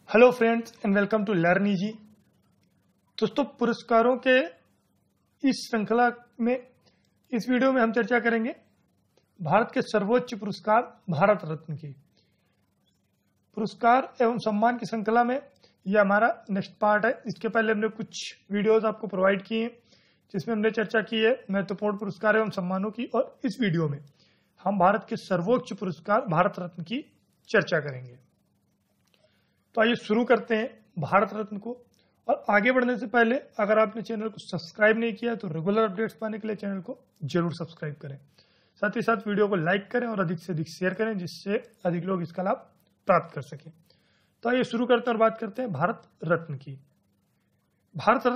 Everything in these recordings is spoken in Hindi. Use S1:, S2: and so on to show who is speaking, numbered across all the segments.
S1: Hello friends and welcome to learn easy. दोस्तों, पुरस्कारों के इस श्रृंखला में इस वीडियो में हम चर्चा करेंगे भारत के सर्वोच्च पुरस्कार भारत रत्न की। पुरस्कार एवं सम्मान की श्रृंखला में यह हमारा नेक्स्ट पार्ट है। इसके पहले हमने कुछ वीडियोस आपको प्रोवाइड किए हैं जिसमें हमने चर्चा की है महत्वपूर्ण पुरस्कार एवं सम्मानों की, और इस वीडियो में हम भारत के सर्वोच्च पुरस्कार भारत रत्न की चर्चा करेंगे। तो आइए शुरू करते हैं भारत रत्न को। और आगे बढ़ने से पहले अगर आपने चैनल को सब्सक्राइब नहीं किया तो रेगुलर अपडेट्स पाने के लिए चैनल को जरूर सब्सक्राइब करें। साथ ही साथ वीडियो को लाइक करें और अधिक से अधिक शेयर करें जिससे अधिक लोग इसका लाभ प्राप्त कर सकें। तो आइए शुरू करते हैं और बात करते हैं भारत रत्न की। भारत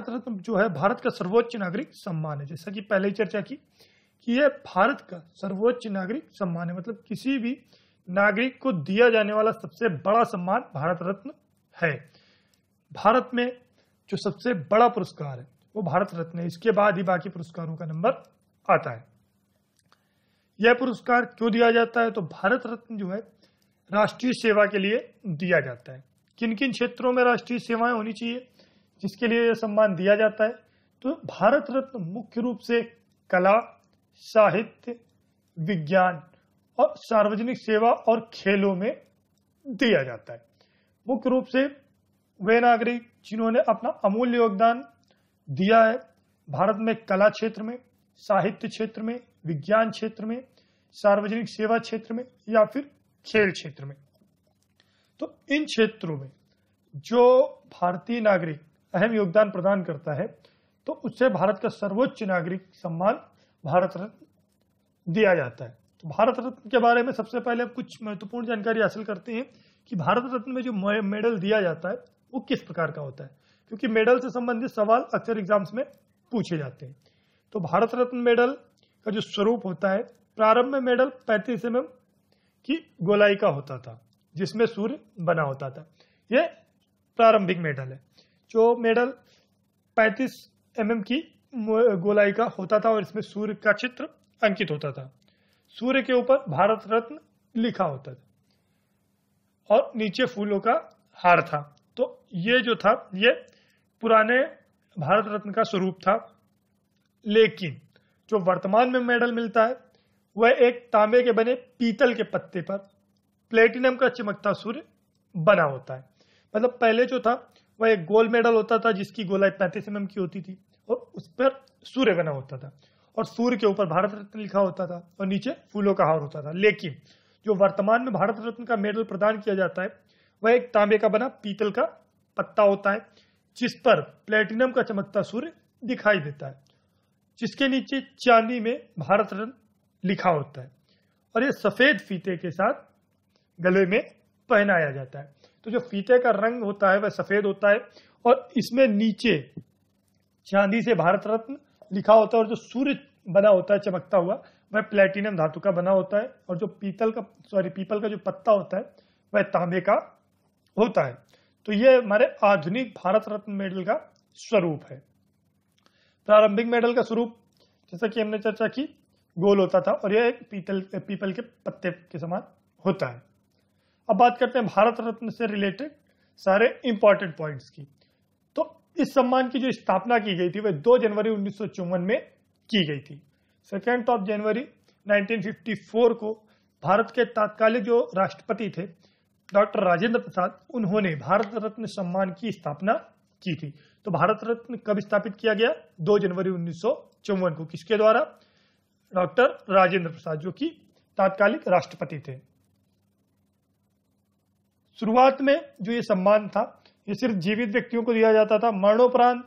S1: रत्न जो है भारत का सर्वोच्च नागरिक सम्मान है। जैसा कि पहले ही चर्चा की कि यह भारत का सर्वोच्च नागरिक सम्मान है, मतलब किसी भी नागरिक को दिया जाने वाला सबसे बड़ा सम्मान भारत रत्न है। भारत में जो सबसे बड़ा पुरस्कार है वो भारत रत्न है। इसके बाद ही बाकी पुरस्कारों का नंबर आता है। यह पुरस्कार क्यों दिया जाता है? तो भारत रत्न जो है राष्ट्रीय सेवा के लिए दिया जाता है। किन किन क्षेत्रों में राष्ट्रीय सेवाएं होनी चाहिए जिसके लिए यह सम्मान दिया जाता है? तो भारत रत्न मुख्य रूप से कला, साहित्य, विज्ञान और सार्वजनिक सेवा और खेलों में दिया जाता है। मुख्य रूप से वे नागरिक जिन्होंने अपना अमूल्य योगदान दिया है भारत में कला क्षेत्र में, साहित्य क्षेत्र में, विज्ञान क्षेत्र में, सार्वजनिक सेवा क्षेत्र में या फिर खेल क्षेत्र में। तो इन क्षेत्रों में जो भारतीय नागरिक अहम योगदान प्रदान करता है तो उससे भारत का सर्वोच्च नागरिक सम्मान भारत रत्न दिया जाता है। तो भारत रत्न के बारे में सबसे पहले कुछ महत्वपूर्ण जानकारी हासिल करते हैं कि भारत रत्न में जो मेडल दिया जाता है वो किस प्रकार का होता है, क्योंकि मेडल से संबंधित सवाल अक्सर एग्जाम्स में पूछे जाते हैं। तो भारत रत्न मेडल का जो स्वरूप होता है, प्रारंभ में मेडल 35 mm की गोलाई का होता था जिसमें सूर्य बना होता था। यह प्रारंभिक मेडल है। जो मेडल 35 mm की गोलाई का होता था और इसमें सूर्य का चित्र अंकित होता था। सूर्य के ऊपर भारत रत्न लिखा होता था और नीचे फूलों का हार था। तो ये जो था ये पुराने भारत रत्न का स्वरूप था। लेकिन जो वर्तमान में मेडल मिलता है वह एक तांबे के बने पीतल के पत्ते पर प्लेटिनम का चमकता सूर्य बना होता है। मतलब पहले जो था वह एक गोल मेडल होता था जिसकी गोलाई 35 mm की होती थी और उस पर सूर्य बना होता था और सूर्य के ऊपर भारत रत्न लिखा होता था और नीचे फूलों का हार होता था। लेकिन जो वर्तमान में भारत रत्न का मेडल प्रदान किया जाता है वह एक तांबे का बना पीतल का पत्ता होता है जिस पर प्लेटिनम का चमकता सूर्य दिखाई देता है, जिसके नीचे चांदी में भारत रत्न लिखा होता है और यह सफेद फीते के साथ गले में पहनाया जाता है। तो जो फीते का रंग होता है वह सफेद होता है और इसमें नीचे चांदी से भारत रत्न लिखा होता है और जो सूर्य बना होता है चमकता हुआ वह प्लेटिनम धातु का बना होता है और जो पीपल का जो पत्ता होता है वह तांबे का होता है। तो यह हमारे आधुनिक भारत रत्न मेडल का स्वरूप है। प्रारंभिक मेडल का स्वरूप जैसा कि हमने चर्चा की गोल होता था और यह एक पीपल के पत्ते के समान होता है। अब बात करते हैं भारत रत्न से रिलेटेड सारे इंपॉर्टेंट पॉइंट्स की। तो इस सम्मान की जो स्थापना की गई थी वह 2 जनवरी 1954 में की गई थी। 2 जनवरी 1954 को भारत के तत्कालीन जो राष्ट्रपति थे डॉक्टर राजेंद्र प्रसाद, उन्होंने भारत रत्न सम्मान की स्थापना की थी। तो भारत रत्न कब स्थापित किया गया? 2 जनवरी 1954 को। किसके द्वारा? डॉक्टर राजेंद्र प्रसाद, जो कि तत्कालिक राष्ट्रपति थे। शुरुआत में जो ये सम्मान था ये सिर्फ जीवित व्यक्तियों को दिया जाता था। मरणोपरांत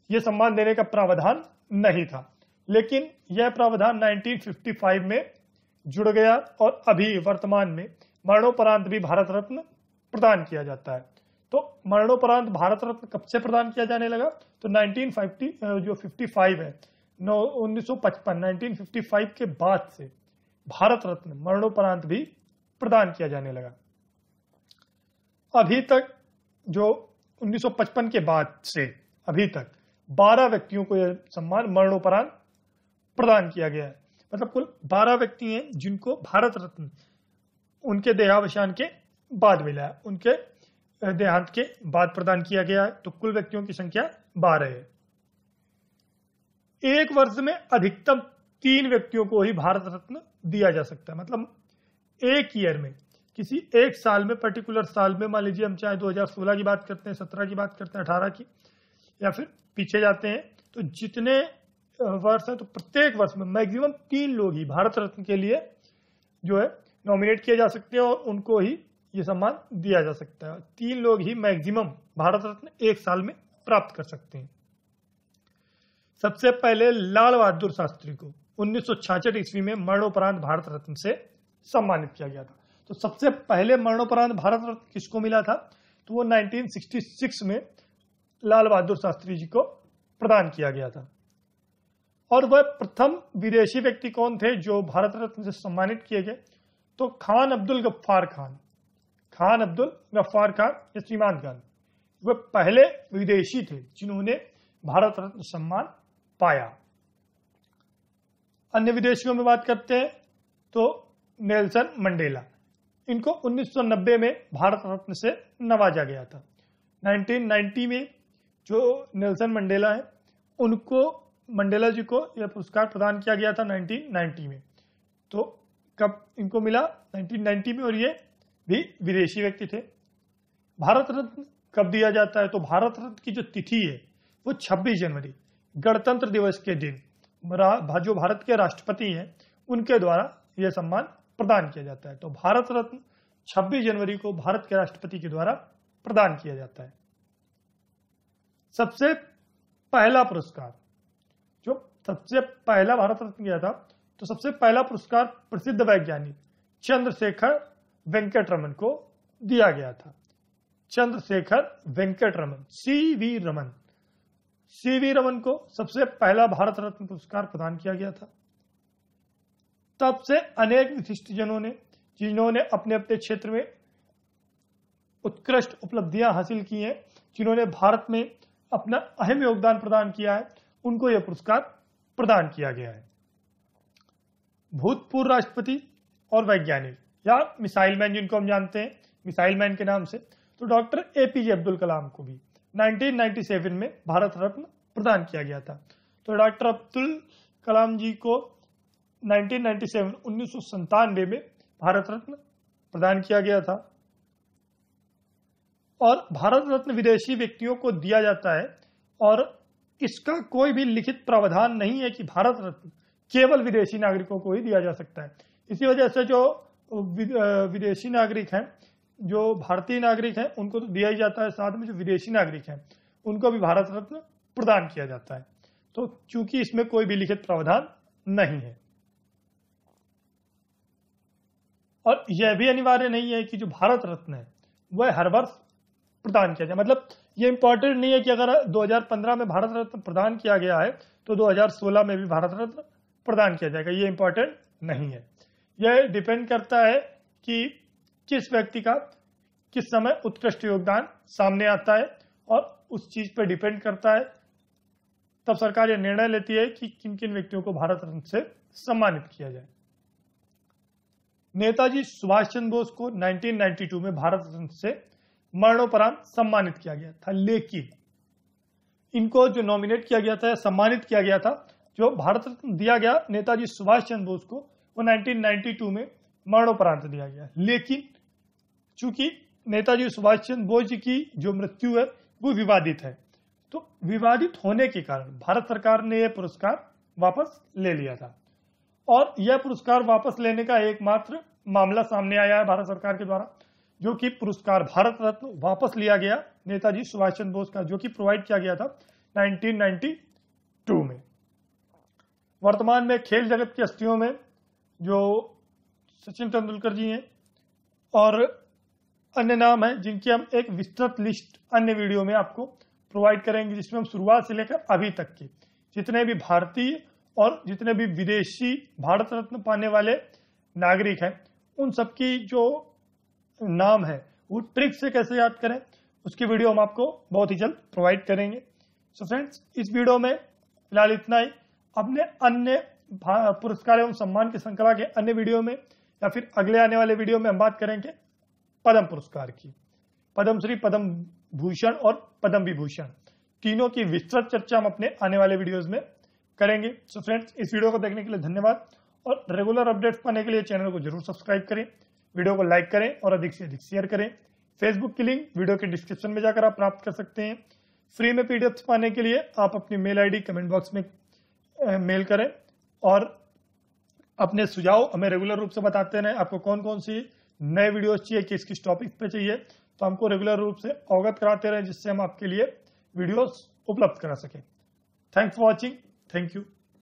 S1: ये सम्मान देने का प्रावधान नहीं था, लेकिन यह प्रावधान 1955 में जुड़ गया और अभी वर्तमान में मरणोपरांत भी भारत रत्न प्रदान किया जाता है। तो मरणोपरांत भारत रत्न कब से प्रदान किया जाने लगा? तो 1955 है 1955 के बाद से भारत रत्न मरणोपरांत भी प्रदान किया जाने लगा। अभी तक जो 1955 के बाद से अभी तक 12 व्यक्तियों को यह सम्मान मरणोपरांत प्रदान किया गया है। मतलब कुल 12 व्यक्ति हैं जिनको भारत रत्न उनके देहावसान के बाद मिला है। उनके देहांत के बाद प्रदान किया गया है। तो कुल व्यक्तियों की संख्या 12 है। एक वर्ष में अधिकतम 3 व्यक्तियों को ही भारत रत्न दिया जा सकता है। मतलब एक ईयर में, किसी एक साल में, पर्टिकुलर साल में, मान लीजिए हम चाहे 2016 की बात करते हैं, 17 की बात करते हैं, 18 की, या फिर पीछे जाते हैं, तो जितने वर्ष है तो प्रत्येक वर्ष में मैक्सिमम 3 लोग ही भारत रत्न के लिए जो है नॉमिनेट किए जा सकते हैं और उनको ही ये सम्मान दिया जा सकता है। 3 लोग ही मैक्सिमम भारत रत्न एक साल में प्राप्त कर सकते हैं। सबसे पहले लाल बहादुर शास्त्री को 1966 ईस्वी में मरणोपरांत भारत रत्न से सम्मानित किया गया था। तो सबसे पहले मरणोपरांत भारत रत्न किसको मिला था? तो वो 1966 में लाल बहादुर शास्त्री जी को प्रदान किया गया था। और वह प्रथम विदेशी व्यक्ति कौन थे जो भारत रत्न से सम्मानित किए गए? तो खान अब्दुल गफ्फार खान, खान अब्दुल गफ्फार खान या श्रीमान खान, वह पहले विदेशी थे जिन्होंने भारत रत्न सम्मान पाया। अन्य विदेशियों में बात करते हैं तो नेल्सन मंडेला, इनको 1990 में भारत रत्न से नवाजा गया था। 1990 में जो नेल्सन मंडेला है, उनको, मंडेला जी को यह पुरस्कार प्रदान किया गया था 1990 में। तो कब इनको मिला? 1990 में, और ये भी विदेशी व्यक्ति थे। भारत रत्न कब दिया जाता है? तो भारत रत्न की जो तिथि है वो 26 जनवरी, गणतंत्र दिवस के दिन, जो भारत के राष्ट्रपति हैं उनके द्वारा यह सम्मान प्रदान किया जाता है। तो भारत रत्न 26 जनवरी को भारत के राष्ट्रपति के द्वारा प्रदान किया जाता है। सबसे पहला पुरस्कार, जो सबसे पहला भारत रत्न किया था, तो सबसे पहला पुरस्कार प्रसिद्ध वैज्ञानिक चंद्रशेखर वेंकट रमन को दिया गया था। चंद्रशेखर वेंकट रमन, सीवी रमन, सीवी रमन को सबसे पहला भारत रत्न पुरस्कार प्रदान किया गया था। तब से अनेक विशिष्ट जनों ने, जिन्होंने अपने अपने क्षेत्र में उत्कृष्ट उपलब्धियां हासिल की हैं, जिन्होंने भारत में अपना अहम योगदान प्रदान किया है, उनको यह पुरस्कार प्रदान किया गया है। भूतपूर्व राष्ट्रपति और वैज्ञानिक या मिसाइल मैन, जिनको हम जानते हैं मिसाइल मैन के नाम से, तो डॉक्टर एपीजे अब्दुल कलाम को भी 1997 में भारत रत्न प्रदान किया गया था। तो डॉक्टर अब्दुल कलाम जी को 1997 में भारत रत्न प्रदान किया गया था। और भारत रत्न विदेशी व्यक्तियों को दिया जाता है और इसका कोई भी लिखित प्रावधान नहीं है कि भारत रत्न केवल विदेशी नागरिकों को ही दिया जा सकता है। इसी वजह से जो विदेशी नागरिक हैं, जो भारतीय नागरिक हैं, उनको तो दिया ही जाता है, साथ में जो विदेशी नागरिक हैं उनको भी भारत रत्न प्रदान किया जाता है। तो चूंकि इसमें कोई भी लिखित प्रावधान नहीं है, और यह भी अनिवार्य नहीं है कि जो भारत रत्न है वह हर वर्ष प्रदान किया जाए। मतलब यह इंपॉर्टेंट नहीं है कि अगर 2015 में भारत रत्न प्रदान किया गया है तो 2016 में भी भारत रत्न प्रदान किया जाएगा, ये इंपॉर्टेंट नहीं है। यह डिपेंड करता है कि किस व्यक्ति का किस समय उत्कृष्ट योगदान सामने आता है, और उस चीज पर डिपेंड करता है। तब सरकार यह निर्णय लेती है कि किन किन व्यक्तियों को भारत रत्न से सम्मानित किया जाए। नेताजी सुभाष चंद्र बोस को 1992 में भारत रत्न से मरणोपरांत सम्मानित किया गया था, लेकिन इनको जो नॉमिनेट किया गया था, सम्मानित किया गया था, जो भारत रत्न दिया गया नेताजी सुभाष चंद्र बोस को, वो 1992 में मरणोपरांत दिया गया। लेकिन चूंकि नेताजी सुभाष चंद्र बोस जी की जो मृत्यु है वो विवादित है, तो विवादित होने के कारण भारत सरकार ने यह पुरस्कार वापस ले लिया था। और यह पुरस्कार वापस लेने का एकमात्र मामला सामने आया है भारत सरकार के द्वारा, जो कि पुरस्कार भारत रत्न वापस लिया गया नेताजी सुभाष चंद्र बोस का, जो कि प्रोवाइड किया गया था 1992 में। वर्तमान में खेल जगत की हस्तियों में जो सचिन तेंदुलकर जी हैं और अन्य नाम हैं, जिनकी हम एक विस्तृत लिस्ट अन्य वीडियो में आपको प्रोवाइड करेंगे, जिसमें हम शुरुआत से लेकर अभी तक के जितने भी भारतीय और जितने भी विदेशी भारत रत्न पाने वाले नागरिक हैं, उन सबकी जो नाम है वो ट्रिक से कैसे याद करें, उसकी वीडियो हम आपको बहुत ही जल्द प्रोवाइड करेंगे। सो फ्रेंड्स, इस वीडियो में फिलहाल इतना ही। अपने अन्य पुरस्कार एवं सम्मान की श्रृंखला के अन्य वीडियो में या फिर अगले आने वाले वीडियो में हम बात करेंगे पद्म पुरस्कार की। पद्मश्री, पद्म भूषण और पद्म विभूषण, तीनों की विस्तृत चर्चा हम अपने आने वाले वीडियोस में करेंगे। सो फ्रेंड्स, इस वीडियो को देखने के लिए धन्यवाद और रेगुलर अपडेट्स पाने के लिए चैनल को जरूर सब्सक्राइब करें, वीडियो को लाइक करें और अधिक से अधिक शेयर करें। फेसबुक की लिंक वीडियो के डिस्क्रिप्शन में जाकर आप प्राप्त कर सकते हैं। फ्री में पीडीएफ पाने के लिए आप अपनी मेल आईडी कमेंट बॉक्स में मेल करें और अपने सुझाव हमें रेगुलर रूप से बताते रहें। आपको कौन कौन सी नए वीडियोस चाहिए, किस किस टॉपिक पे चाहिए, तो हमको रेगुलर रूप से अवगत कराते रहें जिससे हम आपके लिए वीडियोस उपलब्ध करा सकें। Thanks for watching. Thank you.